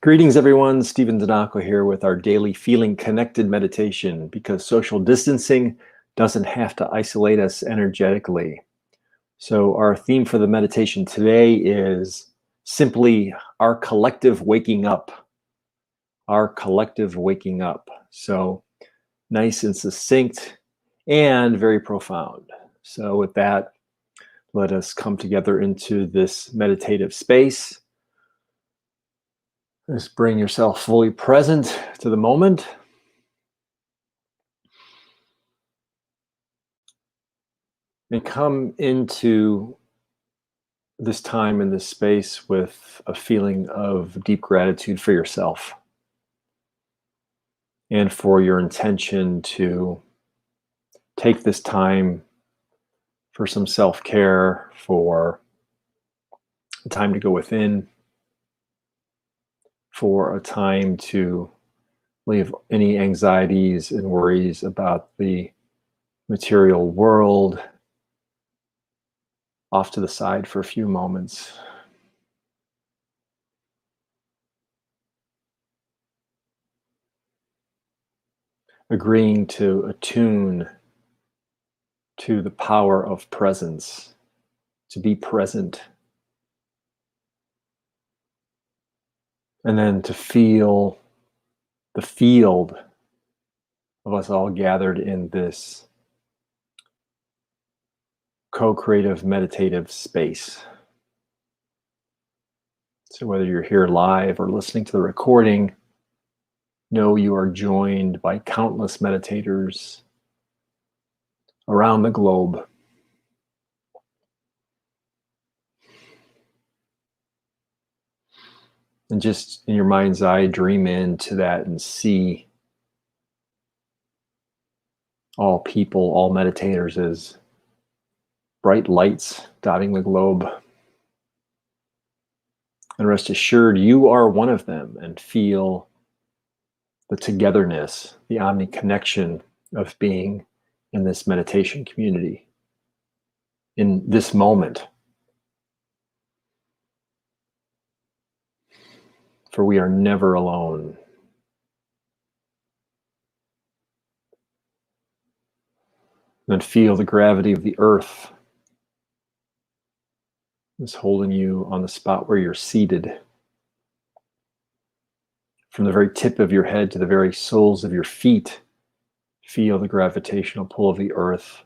Greetings, everyone. Stephen Danako here with our daily Feeling Connected meditation, because social distancing doesn't have to isolate us energetically. So our theme for the meditation today is simply our collective waking up. Our collective waking up. So nice and succinct and very profound. So with that, let us come together into this meditative space. Just bring yourself fully present to the moment. And come into this time in this space with a feeling of deep gratitude for yourself and for your intention to take this time for some self-care, for a time to go within, for a time to leave any anxieties and worries about the material world off to the side for a few moments. Agreeing to attune to the power of presence, to be present, and then to feel the field of us all gathered in this co-creative meditative space. So whether you're here live or listening to the recording, know you are joined by countless meditators around the globe. And just in your mind's eye, dream into that and see all people, all meditators as bright lights dotting the globe. And rest assured, you are one of them, and feel the togetherness, the omni-connection of being in this meditation community, in this moment. For we are never alone. Then feel the gravity of the earth is holding you on the spot where you're seated. From the very tip of your head to the very soles of your feet, feel the gravitational pull of the earth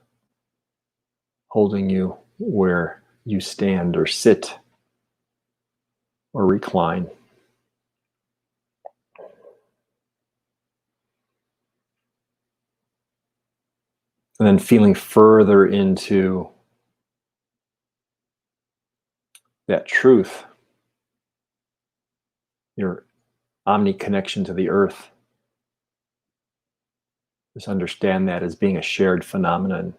holding you where you stand or sit or recline. And then feeling further into that truth, your omni-connection to the earth. Just understand that as being a shared phenomenon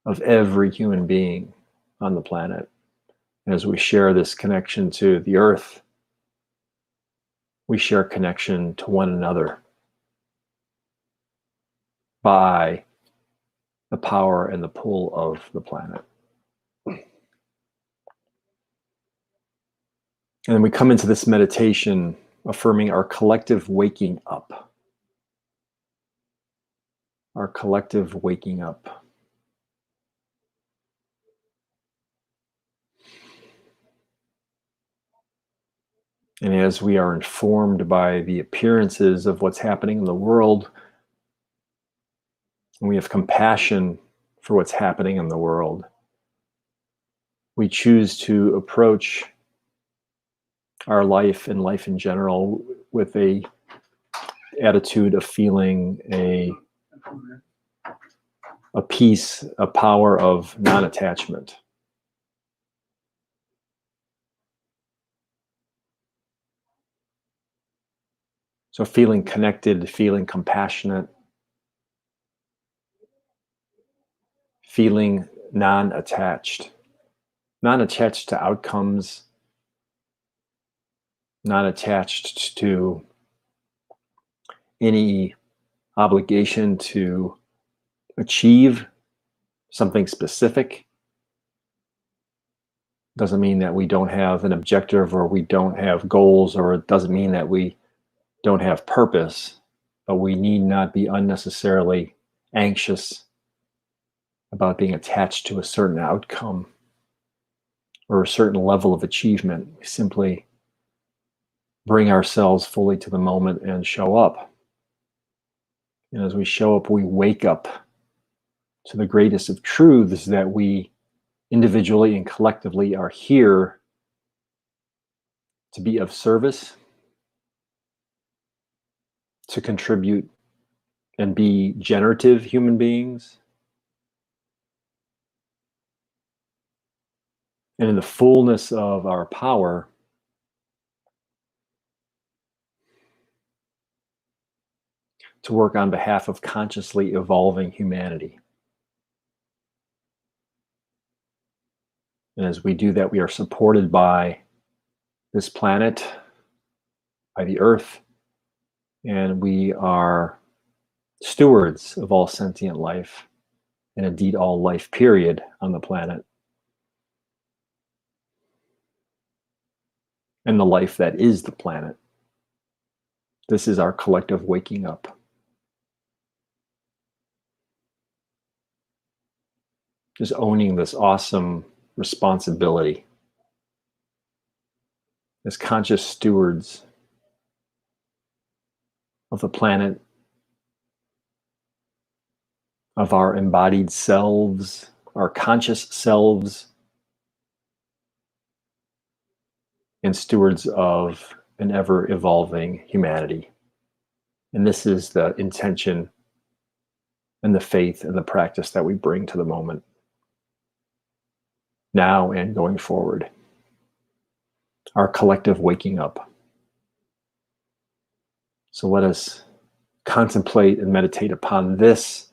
of every human being on the planet. And as we share this connection to the earth, we share connection to one another by the power and the pull of the planet. And then we come into this meditation affirming our collective waking up. Our collective waking up. And as we are informed by the appearances of what's happening in the world, and we have compassion for what's happening in the world, we choose to approach our life and life in general with a attitude of feeling a peace, a power of non-attachment. So feeling connected, feeling compassionate, feeling non-attached to outcomes, not attached to any obligation to achieve something specific, Doesn't mean that we don't have an objective or we don't have goals, or it doesn't mean that we don't have purpose, but we need not be unnecessarily anxious about being attached to a certain outcome or a certain level of achievement. We simply bring ourselves fully to the moment and show up. And as we show up, we wake up to the greatest of truths, that we individually and collectively are here to be of service, to contribute and be generative human beings, and in the fullness of our power, to work on behalf of consciously evolving humanity. And as we do that, we are supported by this planet, by the earth, and we are stewards of all sentient life, and indeed all life, period, on the planet, and the life that is the planet. This is our collective waking up. Just owning this awesome responsibility as conscious stewards of the planet, of our embodied selves, our conscious selves, and stewards of an ever evolving humanity. And this is the intention and the faith and the practice that we bring to the moment, now and going forward. Our collective waking up. So let us contemplate and meditate upon this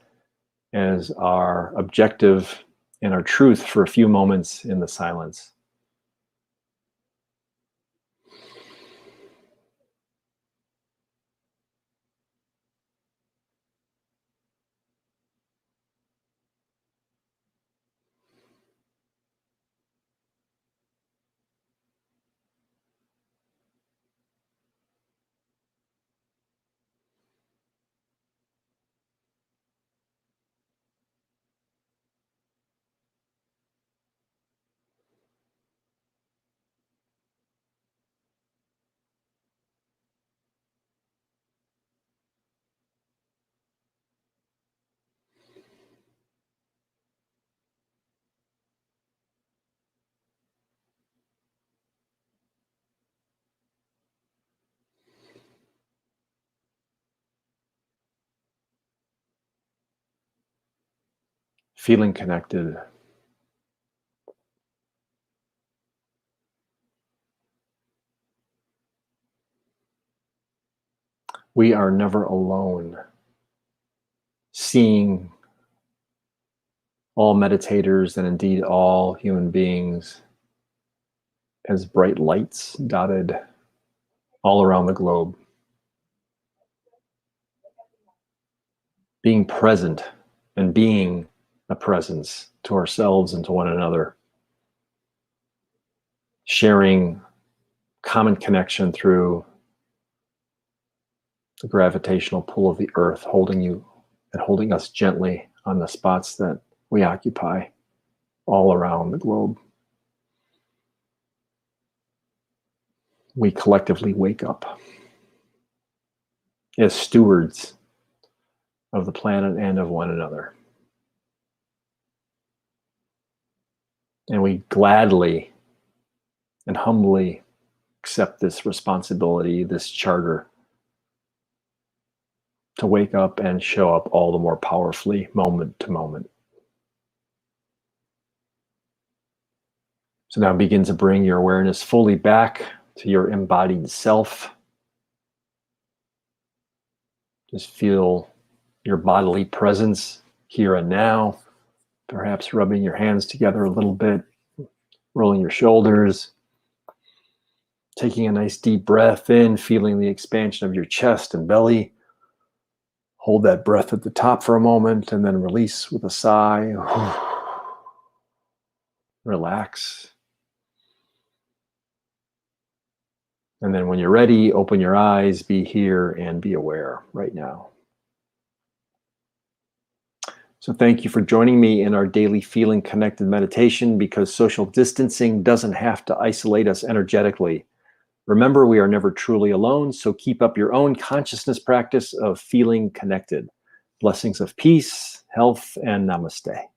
as our objective and our truth for a few moments in the silence. Feeling connected. We are never alone. Seeing all meditators and indeed all human beings as bright lights dotted all around the globe. Being present and being a presence to ourselves and to one another. Sharing common connection through the gravitational pull of the earth, holding you and holding us gently on the spots that we occupy all around the globe. We collectively wake up as stewards of the planet and of one another. And we gladly and humbly accept this responsibility, this charter, to wake up and show up all the more powerfully moment to moment. So now begin to bring your awareness fully back to your embodied self. Just feel your bodily presence here and now, perhaps rubbing your hands together a little bit, rolling your shoulders, taking a nice deep breath in, feeling the expansion of your chest and belly. Hold that breath at the top for a moment and then release with a sigh. Relax. And then when you're ready, open your eyes, be here, and be aware right now. So thank you for joining me in our daily feeling connected meditation, because social distancing doesn't have to isolate us energetically. Remember, we are never truly alone, so keep up your own consciousness practice of feeling connected. Blessings of peace, health, and namaste.